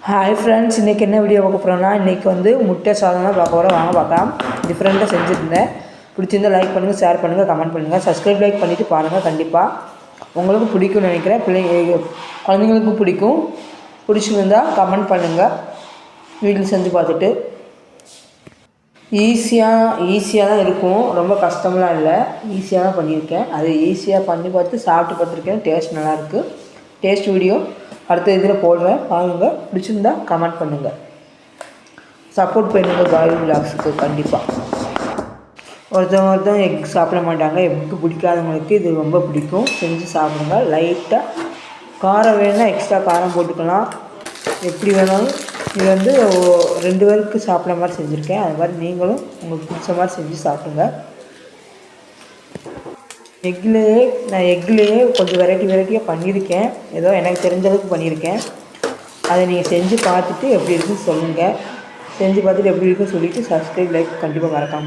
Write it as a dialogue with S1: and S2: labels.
S1: Hi friends, இன்றைக்கி என்ன video பார்க்க போகிறோன்னா, இன்றைக்கி வந்து முட்டை சாதம் தான் பார்க்க போகிறோம். வாங்க பார்க்கலாம். டிஃப்ரெண்ட்டாக செஞ்சுருந்தேன். பிடிச்சிருந்தால் லைக் பண்ணுங்கள், ஷேர் பண்ணுங்கள், கமெண்ட் பண்ணுங்கள், சப்ஸ்கிரைப் லைக் பண்ணிவிட்டு பாருங்கள். கண்டிப்பாக உங்களுக்கு பிடிக்கும்னு நினைக்கிறேன். குழந்தைங்களுக்கும் பிடிக்கும். பிடிச்சிருந்தால் கமெண்ட் பண்ணுங்கள். வீட்டில் செஞ்சு பார்த்துட்டு ஈஸியாக தான் இருக்கும். ரொம்ப கஷ்டம்லாம் இல்லை, ஈஸியாக தான் பண்ணியிருக்கேன். அது ஈஸியாக பண்ணி பார்த்து சாப்பிட்டு பார்த்துருக்கேன். டேஸ்ட் நல்லாயிருக்கு. டேஸ்ட் வீடியோ அடுத்த இதில் போடுறேன், பாருங்கள். பிடிச்சிருந்தா கமெண்ட் பண்ணுங்கள், சப்போர்ட் பண்ணுங்கள் காய் விலாக்ஸுக்கு. கண்டிப்பாக ஒருத்தவங்க எக் சாப்பிட மாட்டாங்க. எக்கு பிடிக்காதவங்களுக்கு இது ரொம்ப பிடிக்கும். செஞ்சு சாப்பிடுங்க. லைட்டாக காரம் வேணும்னா எக்ஸ்ட்ரா காரம் போட்டுக்கலாம், எப்படி வேணாலும். இது வந்து 2 பேருக்கு சாப்பிட்ற மாதிரி செஞ்சுருக்கேன். அது மாதிரி நீங்களும் உங்களுக்கு பிடிச்ச மாதிரி செஞ்சு சாப்பிடுங்க. நான் எக்லேயே கொஞ்சம் வெரைட்டியாக பண்ணியிருக்கேன். ஏதோ எனக்கு தெரிஞ்சளவுக்கு பண்ணியிருக்கேன். அதை நீங்கள் செஞ்சு பார்த்துட்டு எப்படி இருக்குன்னு சொல்லுங்கள். செஞ்சு பார்த்துட்டு எப்படி இருக்குன்னு சொல்லிவிட்டு சப்ஸ்கிரைப் லைக் கண்டிப்பாக மறக்காமல்